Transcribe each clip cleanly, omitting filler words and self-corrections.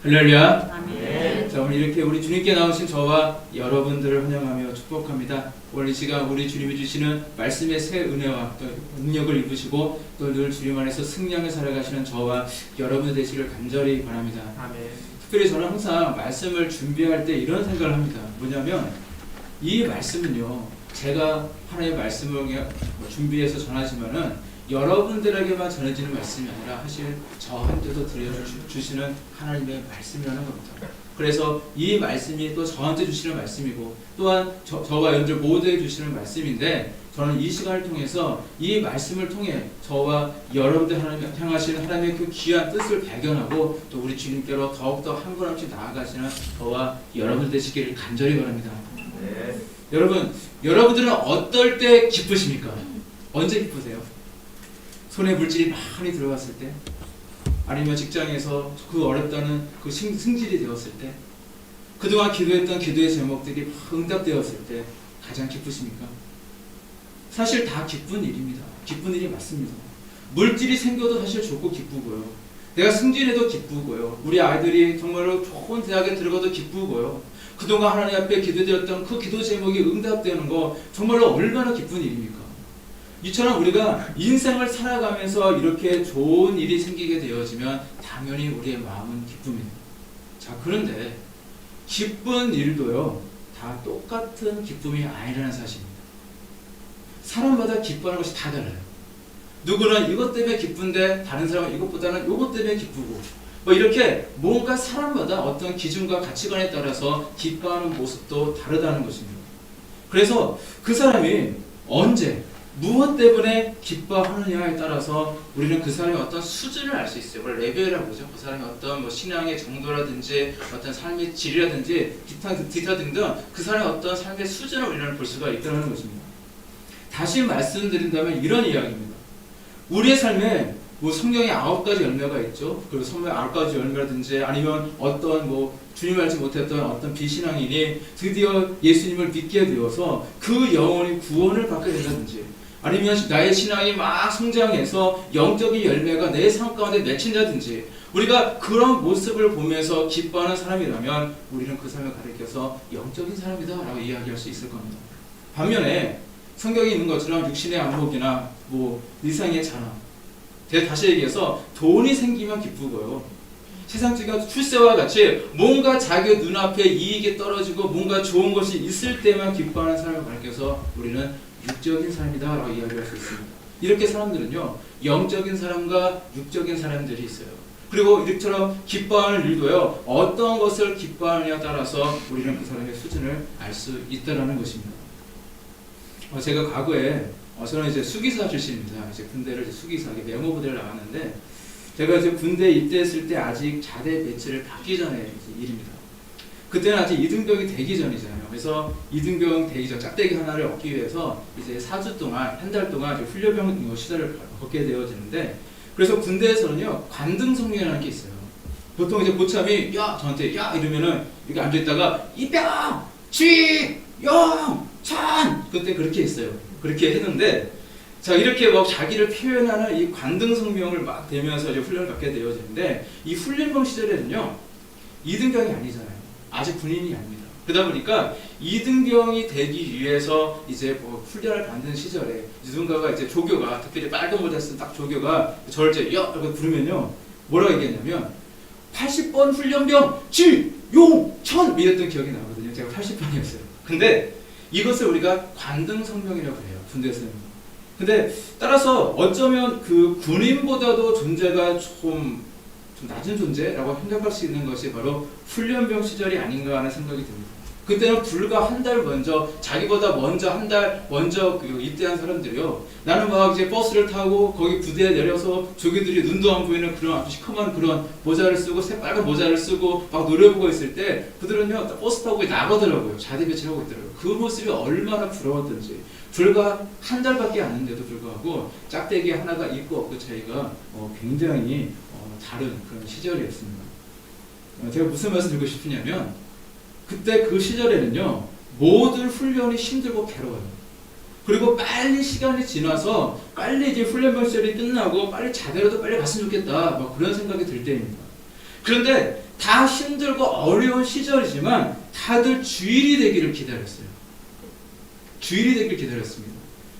할렐루야. 아멘. 자, 오늘 이렇게 우리 주님께 나오신 저와 여러분들을 환영하며 축복합니다. 오늘 이 시간 우리 주님이 주시는 말씀의 새 은혜와 또 능력을 입으시고 또 늘 주님 안에서 승리하며 살아가시는 저와 여러분 되시길 간절히 바랍니다. 아멘. 특별히 저는 항상 말씀을 준비할 때 이런 생각을 합니다. 뭐냐면 이 말씀은요, 제가 하나님의 말씀을 준비해서 전하지만은 여러분들에게만 전해지는 말씀이 아니라 사실 저한테도 들려주시는 하나님의 말씀이라는 겁니다. 그래서 이 말씀이 또 저한테 주시는 말씀이고 또한 저와 여러분들 모두에게 주시는 말씀인데, 저는 이 시간을 통해서 이 말씀을 통해 저와 여러분들 하나님 향하시는 하나님의 그 귀한 뜻을 발견하고 또 우리 주님께로 더욱더 한 걸음씩 나아가시는 저와 여러분들 되시기를 간절히 바랍니다. 네. 여러분들은 어떨 때 기쁘십니까? 언제 기쁘세요? 손에 물질이 많이 들어갔을 때, 아니면 직장에서 그 어렵다는 그 승질이 되었을 때, 그동안 기도했던 기도의 제목들이 응답되었을 때 가장 기쁘십니까? 사실 다 기쁜 일입니다. 기쁜 일이 맞습니다. 물질이 생겨도 사실 좋고 기쁘고요. 내가 승진해도 기쁘고요. 우리 아이들이 정말로 좋은 대학에 들어가도 기쁘고요. 그동안 하나님 앞에 기도드렸던 그 기도 제목이 응답되는 거 정말로 얼마나 기쁜 일입니까? 이처럼 우리가 인생을 살아가면서 이렇게 좋은 일이 생기게 되어지면 당연히 우리의 마음은 기쁨입니다. 자, 그런데 기쁜 일도요, 다 똑같은 기쁨이 아니라는 사실입니다. 사람마다 기뻐하는 것이 다 달라요. 누구는 이것 때문에 기쁜데 다른 사람은 이것보다는 이것 때문에 기쁘고, 뭐 이렇게 뭔가 사람마다 어떤 기준과 가치관에 따라서 기뻐하는 모습도 다르다는 것입니다. 그래서 그 사람이 언제 무엇 때문에 기뻐하느냐에 따라서 우리는 그 사람의 어떤 수준을 알 수 있어요. 그걸 레벨이라고 하죠. 그 사람의 어떤 뭐 신앙의 정도라든지 어떤 삶의 질이라든지 기타 등등 그 사람의 어떤 삶의 수준을 우리는 볼 수가 있다는 것입니다. 다시 말씀드린다면 이런 이야기입니다. 우리의 삶에 뭐 성경에 9가지 열매가 있죠. 그리고 성경에 9가지 열매라든지 아니면 어떤 뭐 주님 알지 못했던 어떤 비신앙인이 드디어 예수님을 믿게 되어서 그 영혼이 구원을 받게 된다든지, 아니면 나의 신앙이 막 성장해서 영적인 열매가 내 삶 가운데 맺힌다든지, 우리가 그런 모습을 보면서 기뻐하는 사람이라면 우리는 그 삶을 가리켜서 영적인 사람이다 라고 이야기할 수 있을 겁니다. 반면에 성경에 있는 것처럼 육신의 안목이나 뭐 이상의 자랑, 다시 얘기해서 돈이 생기면 기쁘고요, 세상적인 출세와 같이 뭔가 자기 눈앞에 이익이 떨어지고 뭔가 좋은 것이 있을 때만 기뻐하는 사람을 가리켜서 우리는 육적인 사람이다 라고 이야기할 수 있습니다. 이렇게 사람들은요, 영적인 사람과 육적인 사람들이 있어요. 그리고 이처럼 기뻐하는 일도요, 어떤 것을 기뻐하느냐에 따라서 우리는 그 사람의 수준을 알 수 있다는 것입니다. 제가 과거에 저는 이제 수기사 출신입니다. 이제 군대를 수기사 메모 부대를 나갔는데, 제가 이제 군대 입대했을 때 아직 자대 배치를 받기 전에 일입니다. 그때는 아직 이등병이 되기 전이잖아요. 그래서 이등병 되기 전 짝대기 하나를 얻기 위해서 이제 4주 동안, 한 달 동안 이제 훈련병 시설을 걷게 되어지는데, 그래서 군대에서는요, 관등성명이라는 게 있어요. 보통 이제 고참이 저한테 이러면은 이렇게 앉아있다가 이병, 쥐, 영, 찬, 그때 그렇게 했어요. 그렇게 했는데, 자, 이렇게 막 자기를 표현하는 이 관등성명을 막 대면서 이제 훈련을 받게 되어지는데, 이 훈련병 시절에는요, 이등병이 아니잖아요. 아직 군인이 아닙니다. 그러다 보니까 이등병이 되기 위해서 이제 뭐 훈련을 받는 시절에 누군가가 이제 조교가, 특별히 빨간 모자 쓴 딱 조교가 저를 이제 이렇게 부르면요, 뭐라고 얘기했냐면 80번 훈련병 지용천 이랬던 기억이 나거든요. 제가 80번이었어요. 근데 이것을 우리가 관등성명이라고 해요, 군대에서는. 근데 따라서 어쩌면 그 군인보다도 존재가 좀 낮은 존재라고 생각할 수 있는 것이 바로 훈련병 시절이 아닌가 하는 생각이 듭니다. 그때는 불과 한 달 먼저, 자기보다 먼저 한 달 먼저 입대한 사람들이요, 나는 막 이제 버스를 타고 거기 부대에 내려서 조교들이 눈도 안 보이는 그런 아주 시커먼 그런 모자를 쓰고 새빨간 모자를 쓰고 막 노려보고 있을 때 그들은요 버스 타고 나가더라고요. 자대 배치를 하고 있더라고요. 그 모습이 얼마나 부러웠던지. 불과 한 달밖에 안 됐는데도 불구하고 짝대기 하나가 있고 없고 차이가 굉장히 다른 그런 시절이었습니다. 제가 무슨 말씀 드리고 싶으냐면, 그때 그 시절에는요, 모든 훈련이 힘들고 괴로워요. 그리고 빨리 시간이 지나서 빨리 이제 훈련병 시절이 끝나고 빨리 자대로도 빨리 갔으면 좋겠다, 막 그런 생각이 들 때입니다. 그런데 다 힘들고 어려운 시절이지만 다들 주일이 되기를 기다렸어요. 주일이 되기를 기다렸습니다.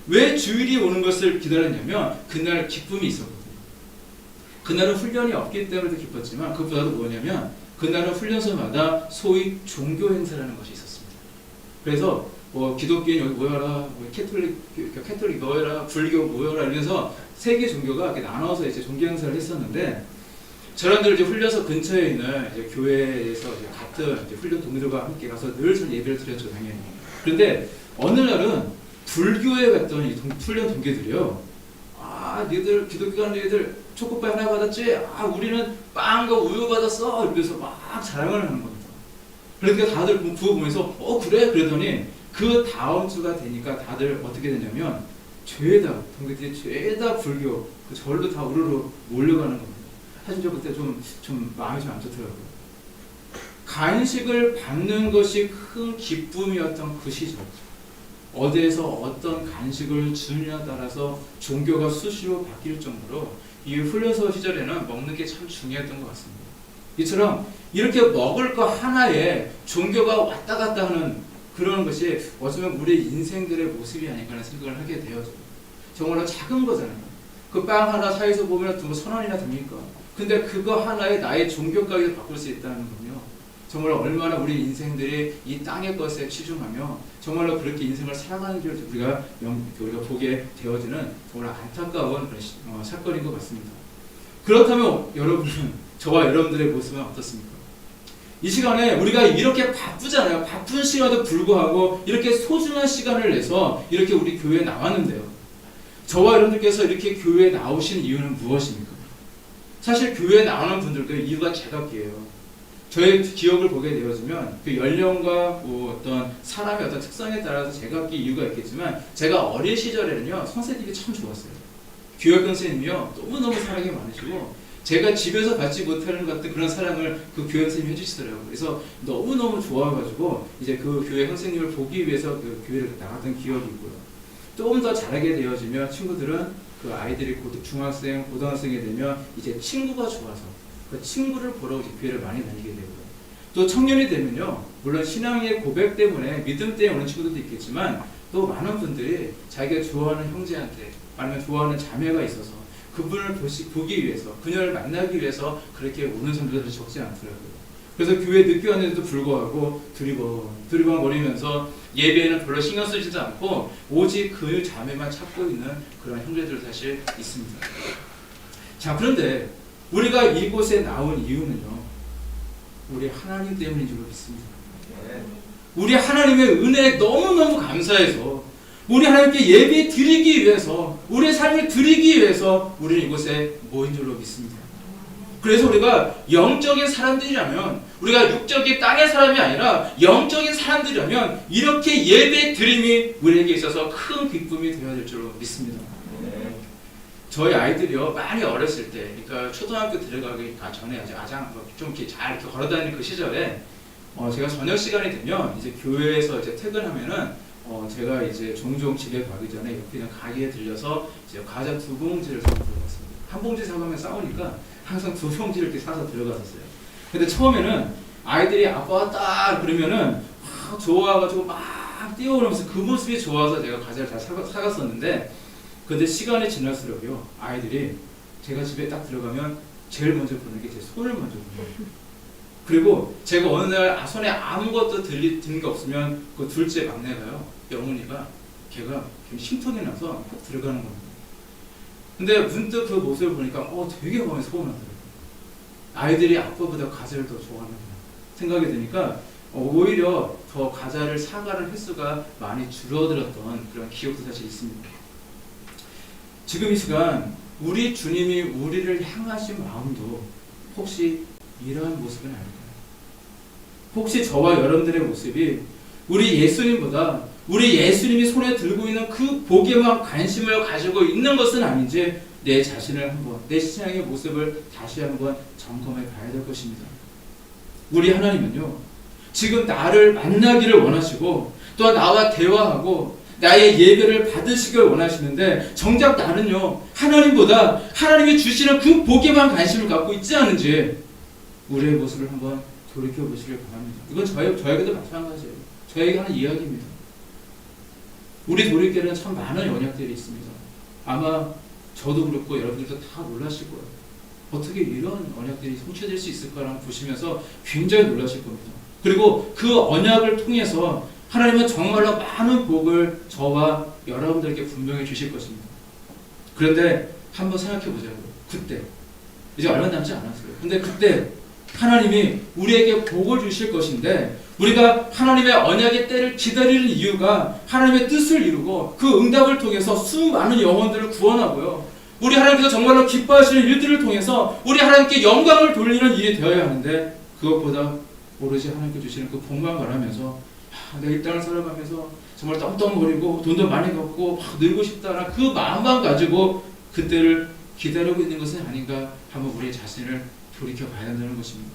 왜 주일이 오는 것을 기다렸냐면 그날 기쁨이 있었거든요. 그날은 훈련이 없기 때문에도 기뻤지만 그것보다도 뭐냐면 그날은 훈련소마다 소위 종교 행사라는 것이 있었습니다. 그래서 뭐 기독교인 여기 모여라, 뭐 캐톨릭 모여라, 불교 모여라 이러면서 세 개 종교가 이렇게 나눠서 이제 종교 행사를 했었는데 저런들 이제 훈련소 근처에 있는 이제 교회에서 이제 같은 이제 훈련 동료들과 함께 가서 늘 전 예배를 드렸죠, 당연히. 그런데 어느 날은 불교에 갔던 이 훈련 동기들이요. 아, 너희들 기독교 가는 애들 초코파이 하나 받았지? 아, 우리는 빵과 우유 받았어. 이러면서 막 자랑을 하는 겁니다. 그러니까 다들 그거 보면서 그래? 그러더니 그 다음 주가 되니까 다들 어떻게 되냐면 죄다 동기들이 죄다 불교 그 절로 다 우르르 몰려가는 겁니다. 사실 저 그때 좀 마음이 좀 안 좋더라고요. 간식을 받는 것이 큰 기쁨이었던 그 시절. 어디에서 어떤 간식을 주느냐에 따라서 종교가 수시로 바뀔 정도로 이 훈련소 시절에는 먹는 게 참 중요했던 것 같습니다. 이처럼 이렇게 먹을 거 하나에 종교가 왔다 갔다 하는 그런 것이 어쩌면 우리 인생들의 모습이 아닐까 하는 생각을 하게 되어져요. 정말로 작은 거잖아요. 그 빵 하나 사이에서 보면 뭐 1,000원이나 됩니까? 근데 그거 하나에 나의 종교까지 바꿀 수 있다는 건요. 정말 얼마나 우리 인생들이 이 땅의 것에 치중하며 정말로 그렇게 인생을 살아가는지 우리가 보게 되어지는 정말 안타까운 그런 사건인 것 같습니다. 그렇다면 여러분은 저와 여러분들의 모습은 어떻습니까? 이 시간에 우리가 이렇게 바쁘잖아요. 바쁜 시간에도 불구하고 이렇게 소중한 시간을 내서 이렇게 우리 교회에 나왔는데요. 저와 여러분들께서 이렇게 교회에 나오신 이유는 무엇입니까? 사실 교회에 나오는 분들도 이유가 제각기예요. 저의 기억을 보게 되어지면 그 연령과 뭐 어떤 사람의 어떤 특성에 따라서 제각기 이유가 있겠지만 제가 어린 시절에는요 선생님이 참 좋았어요. 교육 선생님이요 너무너무 사랑이 많으시고 제가 집에서 받지 못하는 것 같은 그런 사랑을 그 교육 선생님이 해주시더라고요. 그래서 너무너무 좋아가지고 이제 그 교회 선생님을 보기 위해서 그 교회를 나갔던 기억이 있고요. 조금 더 잘하게 되어지면 친구들은 그 아이들이 중학생, 고등학생이 되면 이제 친구가 좋아서 그 친구를 보러 교회를 많이 다니게 되고요. 또 청년이 되면요, 물론 신앙의 고백 때문에 믿음 때문에 오는 친구들도 있겠지만 또 많은 분들이 자기가 좋아하는 형제한테 아니면 좋아하는 자매가 있어서 그분을 보기 위해서 그녀를 만나기 위해서 그렇게 오는 사람들이 적지 않더라고요. 그래서 교회에 늦게 왔는데도 불구하고 두리번 거리면서 예배에는 별로 신경 쓰지도 않고 오직 그 자매만 찾고 있는 그런 형제들 사실 있습니다. 자, 그런데 우리가 이곳에 나온 이유는요, 우리 하나님 때문인 줄 믿습니다. 우리 하나님의 은혜에 너무너무 감사해서 우리 하나님께 예배 드리기 위해서 우리의 삶을 드리기 위해서 우리는 이곳에 모인 줄로 믿습니다. 그래서 우리가 영적인 사람들이라면 우리가 육적인 땅의 사람이 아니라 영적인 사람들이라면 이렇게 예배 드림이 우리에게 있어서 큰 기쁨이 되어야 될 줄로 믿습니다. 저희 아이들이요 많이 어렸을 때, 그러니까 초등학교 들어가기 전에 아장 좀 이렇게 잘 이렇게 걸어다니는 그 시절에 제가 저녁 시간이 되면 이제 교회에서 이제 퇴근하면은 제가 이제 종종 집에 가기 전에 옆에 있는 가게에 들려서 이제 과자 2봉지를 사서 들어갔습니다. 한 봉지 사가면 싸우니까 항상 2봉지를 이렇게 사서 들어갔었어요. 근데 처음에는 아이들이 아빠 왔다 그러면은 막 좋아가지고 막 뛰어오면서 그 모습이 좋아서 제가 과자를 잘 사갔었는데, 근데 시간이 지날수록요 아이들이 제가 집에 딱 들어가면 제일 먼저 보는 게 제 손을 먼저 보는. 그리고 제가 어느 날 손에 아무것도 드는 게 없으면 그 둘째 막내가요, 영훈이가 걔가 심통이 나서 꼭 들어가는 겁니다. 근데 문득 그 모습을 보니까 되게 마음이 서운하더라고요. 아이들이 아빠보다 과자를 더 좋아하는구나 생각이 드니까 오히려 더 과자를 사가는 횟수가 많이 줄어들었던 그런 기억도 사실 있습니다. 지금 이 시간 우리 주님이 우리를 향하신 마음도 혹시 이러한 모습은 아닐까요? 혹시 저와 여러분들의 모습이 우리 예수님보다 우리 예수님이 손에 들고 있는 그 복에만 관심을 가지고 있는 것은 아닌지 내 자신을 한번, 내 신앙의 모습을 다시 한번 점검해 봐야 될 것입니다. 우리 하나님은요 지금 나를 만나기를 원하시고 또 나와 대화하고 나의 예배를 받으시길 원하시는데 정작 나는요 하나님보다 하나님이 주시는 그 복에만 관심을 갖고 있지 않은지 우리의 모습을 한번 돌이켜보시길 바랍니다. 이건 저에게도 마찬가지예요. 저에게 하는 이야기입니다. 우리 돌이켜는 참 많은 언약들이 있습니다. 아마 저도 그렇고 여러분들도 다 놀라실 거예요. 어떻게 이런 언약들이 성취될 수 있을까라고 보시면서 굉장히 놀라실 겁니다. 그리고 그 언약을 통해서 하나님은 정말로 많은 복을 저와 여러분들에게 분명히 주실 것입니다. 그런데 한번 생각해 보자고요. 그때 이제 얼마 남지 않았어요. 근데 그때 하나님이 우리에게 복을 주실 것인데 우리가 하나님의 언약의 때를 기다리는 이유가 하나님의 뜻을 이루고 그 응답을 통해서 수많은 영혼들을 구원하고요. 우리 하나님께서 정말로 기뻐하시는 일들을 통해서 우리 하나님께 영광을 돌리는 일이 되어야 하는데 그것보다 오로지 하나님께 주시는 그 복만 바라면서 내가 이 땅을 살아가면서 정말 떵떵거리고 돈도 많이 갖고 막 늘고 싶다는 그 마음만 가지고 그때를 기다리고 있는 것은 아닌가 한번 우리 자신을 돌이켜 봐야 한다는 것입니다.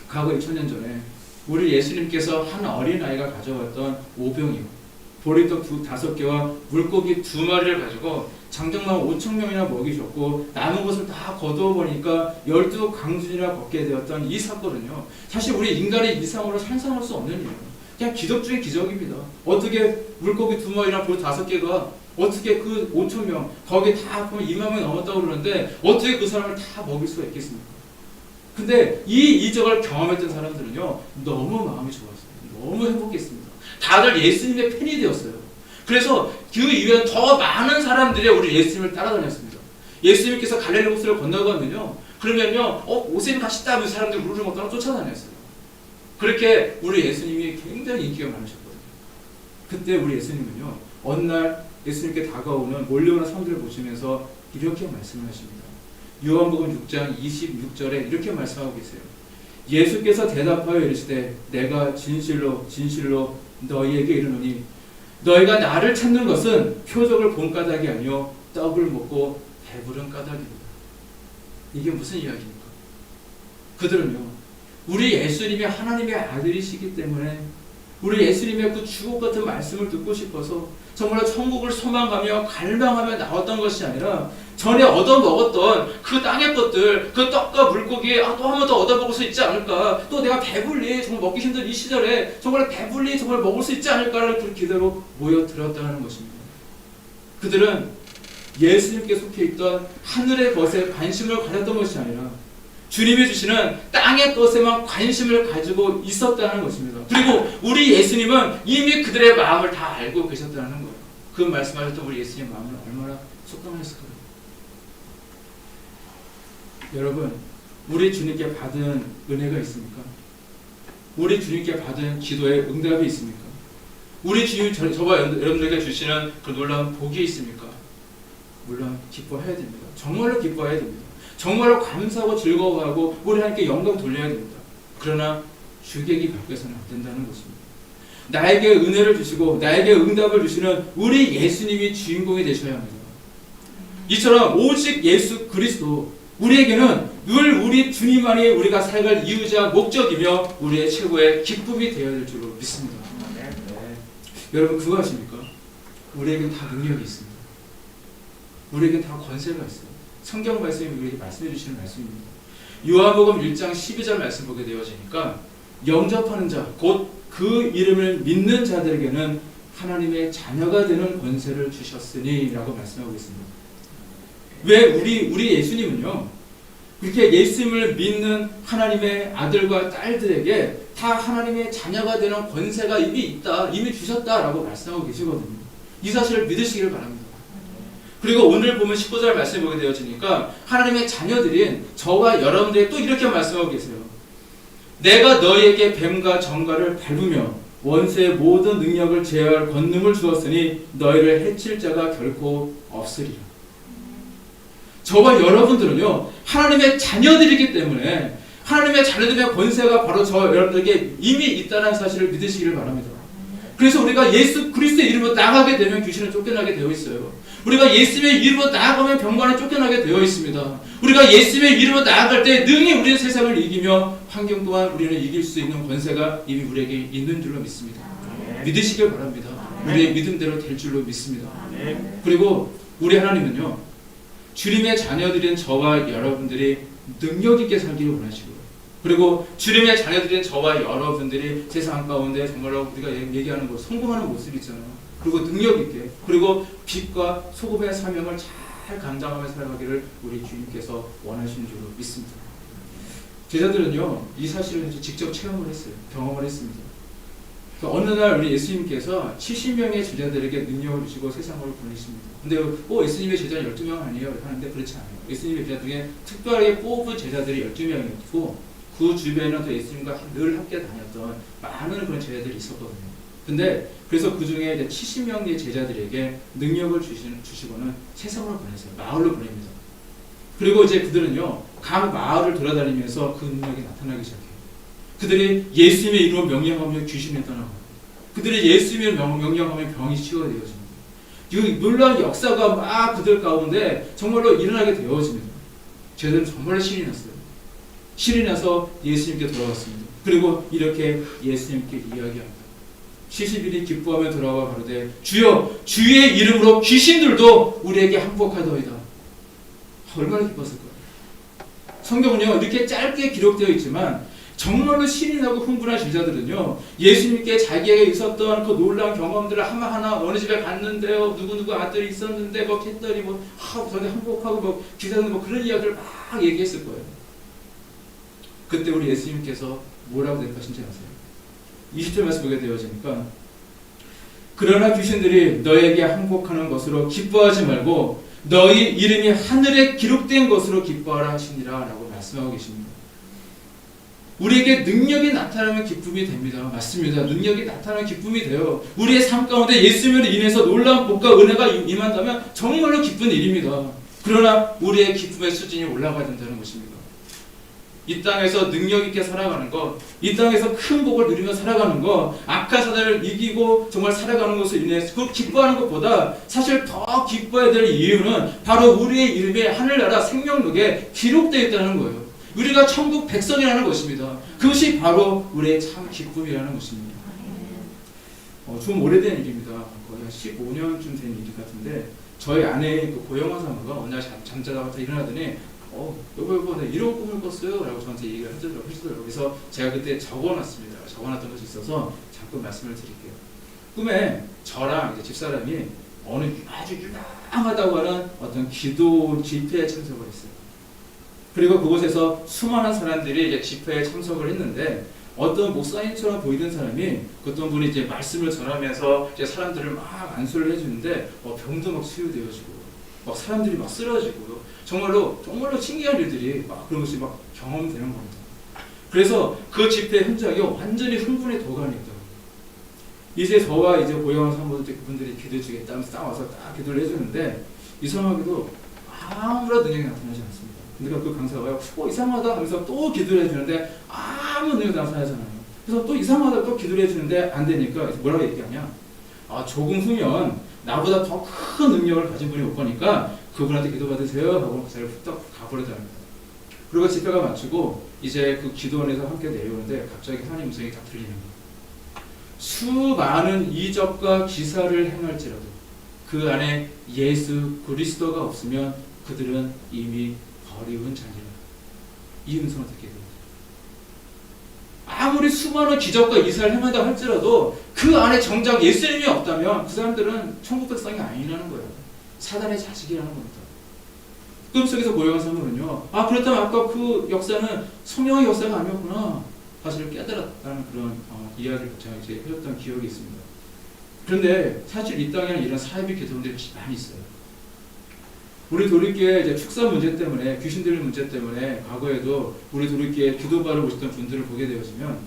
과거 2000년 전에 우리 예수님께서 한 어린아이가 가져왔던 오병이요 보리떡 5개와 물고기 2마리를 가지고 장정만 5,000명이나 먹이셨고 남은 것을 다 거두어 보니까 12강준이나 걷게 되었던 이 사건은요 사실 우리 인간의 이상으로 상상할 수 없는 일이에요. 그냥 기적 중의 기적입니다. 어떻게 물고기 2마리랑 보리 5개가 어떻게 그 5,000명 거기에 다 보면 2만 명 넘었다고 그러는데 어떻게 그 사람을 다 먹일 수가 있겠습니까? 근데 이 이적을 경험했던 사람들은요 너무 마음이 좋았어요. 너무 행복했습니다. 다들 예수님의 팬이 되었어요. 그래서 그 이후에 더 많은 사람들이 우리 예수님을 따라다녔습니다. 예수님께서 갈릴리 호수를 건너가면요 그러면요 오세임 가시다 하면서 사람들이 우르르 막 쫓아다녔어요. 그렇게 우리 예수님이 굉장히 인기가 많으셨거든요. 그때 우리 예수님은요 어느 날 예수님께 다가오는 몰려오는 사람들을 보시면서 이렇게 말씀을 하십니다. 요한복음 6장 26절에 이렇게 말씀하고 계세요. 예수께서 대답하여 이르시되 내가 진실로 진실로 너희에게 이르노니 너희가 나를 찾는 것은 표적을 본 까닭이 아니요 떡을 먹고 배부른 까닭이다. 이게 무슨 이야기입니까? 그들은요 우리 예수님이 하나님의 아들이시기 때문에 우리 예수님의 그 주옥 같은 말씀을 듣고 싶어서 정말 천국을 소망하며 갈망하며 나왔던 것이 아니라 전에 얻어먹었던 그 땅의 것들, 그 떡과 물고기 또 한 번 더 얻어먹을 수 있지 않을까, 또 내가 배불리 정말 먹기 힘든 이 시절에 정말 배불리 정말 먹을 수 있지 않을까라는 그 기대로 모여들었다는 것입니다. 그들은 예수님께 속해 있던 하늘의 것에 관심을 가졌던 것이 아니라 주님이 주시는 땅의 것에만 관심을 가지고 있었다는 것입니다. 그리고 우리 예수님은 이미 그들의 마음을 다 알고 계셨다는 거예요. 그 말씀하셨던 우리 예수님의 마음은 얼마나 속상했을까요? 여러분, 우리 주님께 받은 은혜가 있습니까? 우리 주님께 받은 기도의 응답이 있습니까? 우리 주님 저와 여러분들에게 주시는 그 놀라운 복이 있습니까? 물론 기뻐해야 됩니다. 정말로 기뻐해야 됩니다. 정말로 감사하고 즐거워하고 우리 하나님께 영광 돌려야 됩니다. 그러나 주객이 바뀌어서는 안 된다는 것입니다. 나에게 은혜를 주시고 나에게 응답을 주시는 우리 예수님이 주인공이 되셔야 합니다. 이처럼 오직 예수 그리스도 우리에게는 늘 우리 주님만이 우리가 살아갈 이유자 목적이며 우리의 최고의 기쁨이 되어야 될 줄로 믿습니다. 네. 여러분 그거 아십니까? 우리에겐 다 능력이 있습니다. 우리에겐 다 권세가 있어요. 성경 말씀이 우리에게 말씀해 주시는 말씀입니다. 요한복음 1장 12절 말씀 보게 되어지니까 영접하는 자, 곧 그 이름을 믿는 자들에게는 하나님의 자녀가 되는 권세를 주셨으니 라고 말씀하고 있습니다. 왜 우리 예수님은요 그렇게 예수님을 믿는 하나님의 아들과 딸들에게 다 하나님의 자녀가 되는 권세가 이미 있다, 이미 주셨다라고 말씀하고 계시거든요. 이 사실을 믿으시기를 바랍니다. 그리고 오늘 보면 19절 말씀 보게 되어지니까 하나님의 자녀들인 저와 여러분들이 또 이렇게 말씀하고 계세요. 내가 너희에게 뱀과 정갈을 밟으며 원수의 모든 능력을 제어할 권능을 주었으니 너희를 해칠 자가 결코 없으리라. 저와 여러분들은요 하나님의 자녀들이기 때문에 하나님의 자녀들의 권세가 바로 저 여러분들에게 이미 있다는 사실을 믿으시기를 바랍니다. 그래서 우리가 예수 그리스도의 이름으로 나가게 되면 귀신은 쫓겨나게 되어 있어요. 우리가 예수의 이름으로 나아가면 병관에 쫓겨나게 되어 있습니다. 우리가 예수의 이름으로 나아갈 때 능히 우리는 세상을 이기며 환경 또한 우리는 이길 수 있는 권세가 이미 우리에게 있는 줄로 믿습니다. 믿으시길 바랍니다. 우리의 믿음대로 될 줄로 믿습니다. 그리고 우리 하나님은요 주님의 자녀들인 저와 여러분들이 능력 있게 살기를 원하시고요. 그리고 주님의 자녀들인 저와 여러분들이 세상 가운데 정말로 우리가 얘기하는 것 성공하는 모습이 있잖아요. 그리고 능력 있게, 그리고 빛과 소금의 사명을 잘 감당하며 살아가기를 우리 주님께서 원하시는 줄로 믿습니다. 제자들은요, 이 사실을 직접 체험을 했어요. 경험을 했습니다. 어느 날 우리 예수님께서 70명의 제자들에게 능력을 주시고 세상을 보내십니다. 근데 예수님의 제자는 12명 아니에요? 하는데 그렇지 않아요. 예수님의 제자 중에 특별하게 뽑은 제자들이 12명이었고 그 주변에는 또 예수님과 늘 함께 다녔던 많은 그런 제자들이 있었거든요. 근데 그래서 그 중에 이제 70명의 제자들에게 능력을 주시고는 세상으로 보내세요. 마을로 보냅니다. 그리고 이제 그들은요, 각 마을을 돌아다니면서 그 능력이 나타나기 시작해요. 그들이 예수님의 이름으로 명령하면 귀신이 떠나고, 그들이 예수님의 명령하면 병이 치유되어집니다. 이 놀라운 역사가 막 그들 가운데 정말로 일어나게 되어집니다. 제자들은 정말로 신이 났어요. 신이 나서 예수님께 돌아왔습니다. 그리고 이렇게 예수님께 이야기합니다. 70일이 기뻐하며 돌아와 가로되 주여 주의 이름으로 귀신들도 우리에게 항복하더이다. 얼마나 기뻤을까요? 성경은요 이렇게 짧게 기록되어 있지만 정말로 신이 나고 흥분한 제자들은요 예수님께 자기에게 있었던 그 놀라운 경험들을 하나하나 어느 집에 갔는데요 누구누구 아들이 있었는데 했더니 저기 항복하고 기사는 그런 이야기를 막 얘기했을 거예요. 그때 우리 예수님께서 뭐라고 대답하신지 아세요? 20절 말씀 보게 되어지니까 그러나 귀신들이 너에게 항복하는 것으로 기뻐하지 말고 너희 이름이 하늘에 기록된 것으로 기뻐하라 하시니라 라고 말씀하고 계십니다. 우리에게 능력이 나타나면 기쁨이 됩니다. 맞습니다. 능력이 나타나면 기쁨이 돼요. 우리의 삶 가운데 예수님으로 인해서 놀라운 복과 은혜가 임한다면 정말로 기쁜 일입니다. 그러나 우리의 기쁨의 수준이 올라가야 된다는 것입니다. 이 땅에서 능력 있게 살아가는 것, 이 땅에서 큰 복을 누리며 살아가는 것, 악한 사단을 이기고 정말 살아가는 것을 인해서 그 기뻐하는 것보다 사실 더 기뻐해야 될 이유는 바로 우리의 이름이 하늘나라 생명록에 기록되어 있다는 거예요. 우리가 천국 백성이라는 것입니다. 그것이 바로 우리의 참 기쁨이라는 것입니다. 좀 오래된 일입니다. 거의 한 15년쯤 된 일 같은데 저희 아내의 그 고영화 사모가 어느 날 잠자다가 일어나더니 여보, 내가 이런 꿈을 꿨어요. 라고 저한테 얘기를 해주더라고요. 그래서 제가 그때 적어놨습니다. 적어놨던 것이 있어서 잠깐 말씀을 드릴게요. 꿈에 저랑 이제 집사람이 어느 아주 유명하다고 하는 어떤 기도 집회에 참석을 했어요. 그리고 그곳에서 수많은 사람들이 이제 집회에 참석을 했는데 어떤 목사님처럼 보이던 사람이 어떤 분이 이제 말씀을 전하면서 이제 사람들을 막 안수를 해주는데 병도 막 치유되어지고 막 사람들이 막 쓰러지고요. 정말로 신기한 일들이 막 그런 것이 막 경험되는 겁니다. 그래서 그 집회 현장이 완전히 흥분의 도가니였더라고요. 이제 저와 이제 고영한 사모들 그분들이 기도해 주겠다 하면서 딱 와서 딱 기도를 해주는데 이상하게도 아무런 능력이 나타나지 않습니다. 그러니까 그 강사가요, 이상하다 하면서 또 기도를 해주는데 아무 능력이 나타나잖아요. 그래서 또 이상하다 또 기도를 해주는데 안 되니까 뭐라고 얘기하냐? 조금 후면 나보다 더 큰 능력을 가진 분이 올 거니까 그분한테 기도받으세요 하고 그 자리를 후딱 가버리더랍니다. 그리고 집회가 마치고 이제 그 기도원에서 함께 내려오는데 갑자기 하나님 음성이 딱 들리는 거예요. 수많은 이적과 기사를 행할지라도 그 안에 예수 그리스도가 없으면 그들은 이미 버리운 자니라. 이 음성을 듣게 됩니다. 아무리 수많은 기적과 이사를 행한다 할지라도 그 안에 정작 예수님이 없다면 그 사람들은 천국 백성이 아니라는 거예요. 사단의 자식이라는 겁니다. 꿈속에서 고요한 사람은요, 그렇다면 아까 그 역사는 성령의 역사가 아니었구나 사실을 깨달았다는 그런 이야기를 제가 이제 해줬던 기억이 있습니다. 그런데 사실 이 땅에는 이런 사이비 기도원들이 많이 있어요. 우리 도립교회 이제 축사 문제 때문에, 귀신들 문제 때문에 과거에도 우리 도립교회 기도바를 오셨던 분들을 보게 되어지면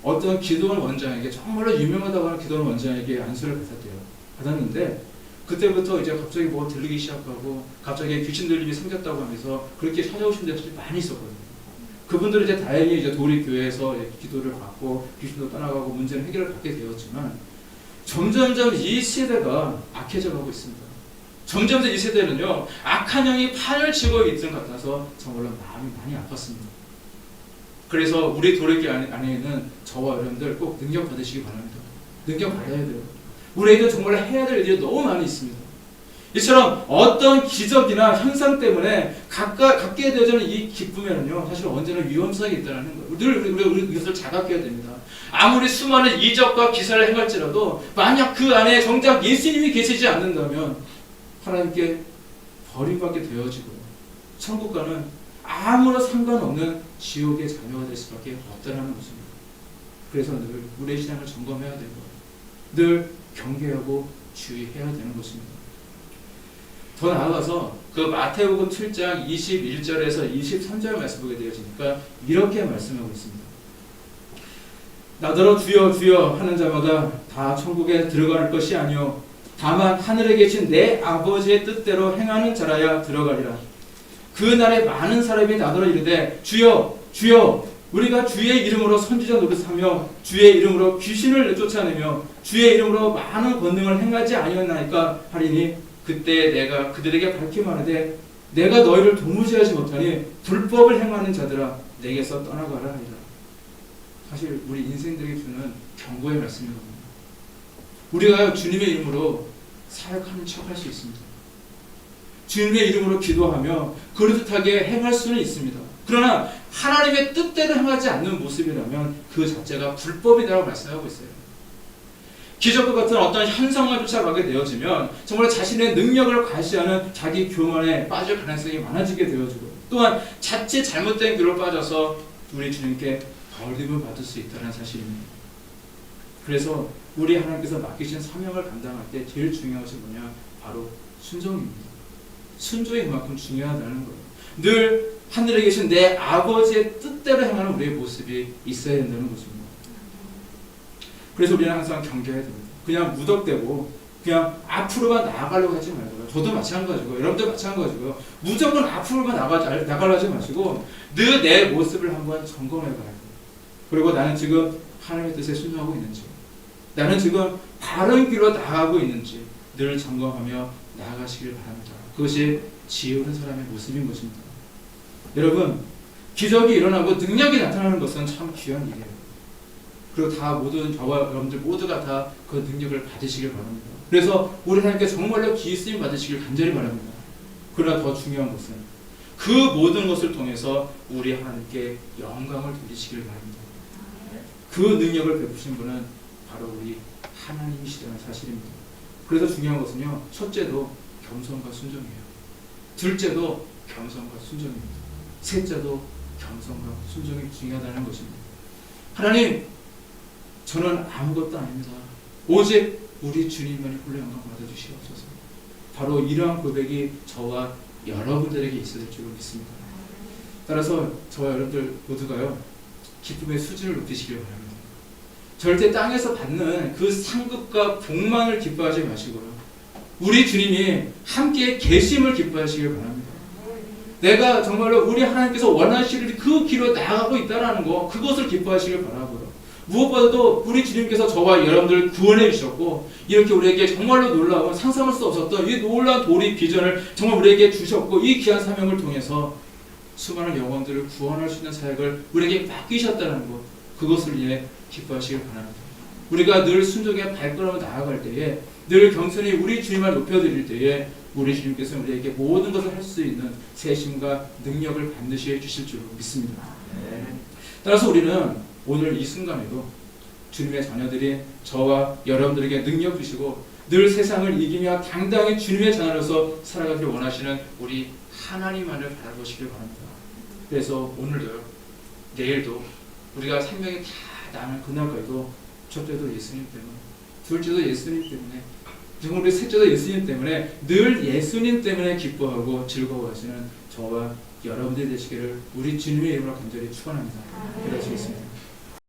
어떤 기도원 원장에게 정말로 유명하다고 하는 기도원 원장에게 안수를 받았는데 그때부터 이제 갑자기 들리기 시작하고 갑자기 귀신 들림이 생겼다고 하면서 그렇게 찾아오신 분들이 많이 있었거든요. 그분들은 이제 다행히 이제 도립교회에서 기도를 받고 귀신도 떠나가고 문제는 해결을 받게 되었지만 점점점 이 세대가 악해져 가고 있습니다. 점점 이 세대는요 악한 영이 판을 치고 있는 것 같아서 정말로 마음이 많이 아팠습니다. 그래서 우리 도래기 안에는 저와 여러분들 꼭 능력 받으시기 바랍니다. 능력 받아야 돼요. 우리에게 정말 해야 될 일이 너무 많이 있습니다. 이처럼 어떤 기적이나 현상 때문에 갖게 되어지는 이 기쁨에는요, 사실 언제나 위험성이 있다는 거예요. 늘 우리 이것을 자각해야 됩니다. 아무리 수많은 이적과 기사를 행할지라도 만약 그 안에 정작 예수님이 계시지 않는다면 하나님께 버림받게 되어지고 천국과는 아무런 상관없는 지옥의 자녀가 될 수밖에 없다는 것입니다. 그래서 늘 우리의 신앙을 점검해야 되고 늘 경계하고 주의해야 되는 것입니다. 더 나아가서 그 마태복음 7장 21절에서 23절 말씀 보게 되어지니까 이렇게 말씀하고 있습니다. 나더러 주여 주여 하는 자마다 다 천국에 들어갈 것이 아니요 다만 하늘에 계신 내 아버지의 뜻대로 행하는 자라야 들어가리라. 그 날에 많은 사람이 나더러 이르되 주여 주여 우리가 주의 이름으로 선지자 노릇하며 주의 이름으로 귀신을 쫓아내며 주의 이름으로 많은 권능을 행하지 아니었나이까 하리니 그때 내가 그들에게 밝히 말하되 내가 너희를 도무지 하지 못하니 불법을 행하는 자들아 내게서 떠나가라 하리라. 사실 우리 인생들에게 주는 경고의 말씀입니다. 우리가 주님의 이름으로 사역하는 척 할 수 있습니다. 주님의 이름으로 기도하며 그릇하게 행할 수는 있습니다. 그러나 하나님의 뜻대로 행하지 않는 모습이라면 그 자체가 불법이라고 말씀하고 있어요. 기적과 같은 어떤 현상만 쫓아가게 되어지면 정말 자신의 능력을 과시하는 자기 교만에 빠질 가능성이 많아지게 되어지고 또한 자칫 잘못된 길로 빠져서 우리 주님께 버림을 받을 수 있다는 사실입니다. 그래서 우리 하나님께서 맡기신 사명을 감당할 때 제일 중요한 것이 뭐냐? 바로 순종입니다. 순종이 그만큼 중요하다는 거예요. 늘 하늘에 계신 내 아버지의 뜻대로 행하는 우리의 모습이 있어야 된다는 것입니다. 그래서 우리는 항상 경계해야 됩니다. 그냥 무덕대고 그냥 앞으로만 나아가려고 하지 말고요. 저도 마찬가지고 여러분도 마찬가지고요. 무조건 앞으로만 나가려 하지 마시고 늘 내 모습을 한번 점검해 봐야 돼요. 그리고 나는 지금 하나님의 뜻에 순종하고 있는지 나는 지금 바른 길로 나아가고 있는지 늘 점검하며 나아가시길 바랍니다. 그것이 지혜로운 사람의 모습인 것입니다. 여러분, 기적이 일어나고 능력이 나타나는 것은 참 귀한 일이에요. 그리고 다 모든 저와 여러분들 모두가 다 그 능력을 받으시길 바랍니다. 그래서 우리 하나님께 정말로 기쓰임 받으시길 간절히 바랍니다. 그러나 더 중요한 것은 그 모든 것을 통해서 우리 하나님께 영광을 돌리시길 바랍니다. 그 능력을 베푸신 분은 바로 우리 하나님이시라는 사실입니다. 그래서 중요한 것은요, 첫째도 겸손과 순종이에요. 둘째도 겸손과 순종입니다. 셋째도 겸손과 순종이 중요하다는 것입니다. 하나님, 저는 아무것도 아닙니다. 오직 우리 주님만이 홀로 영광 받아주시옵소서. 바로 이러한 고백이 저와 여러분들에게 있을 줄 믿습니다. 따라서 저와 여러분들 모두가요, 기쁨의 수준을 높이시길 바랍니다. 절대 땅에서 받는 그 상급과 복만을 기뻐하지 마시고요, 우리 주님이 함께 계심을 기뻐하시길 바랍니다. 내가 정말로 우리 하나님께서 원하시는 그 길로 나아가고 있다는 거, 그것을 기뻐하시길 바라고요. 무엇보다도 우리 주님께서 저와 여러분들을 구원해 주셨고 이렇게 우리에게 정말로 놀라운 상상할 수 없었던 이 놀라운 도리 비전을 정말 우리에게 주셨고 이 귀한 사명을 통해서 수많은 영혼들을 구원할 수 있는 사역을 우리에게 맡기셨다는 것, 그것을 위해 기뻐하시길 바랍니다. 우리가 늘 순종의 발걸음을 나아갈 때에 늘 겸손히 우리 주님을 높여드릴 때에 우리 주님께서 우리에게 모든 것을 할 수 있는 세심과 능력을 반드시 해주실 줄 믿습니다. 따라서 우리는 오늘 이 순간에도 주님의 자녀들이 저와 여러분들에게 능력 주시고 늘 세상을 이기며 당당히 주님의 자녀로서 살아가기를 원하시는 우리 하나님만을 바라보시길 바랍니다. 그래서 오늘도요, 내일도 우리가 생명이 다 나는 그날까지도 첫째도 예수님 때문에, 둘째도 예수님 때문에, 지금 우리 셋째도 예수님 때문에 늘 예수님 때문에 기뻐하고 즐거워하시는 저와 여러분들이 되시기를 우리 주님의 이름으로 간절히 축원합니다. 기도하시겠습니다.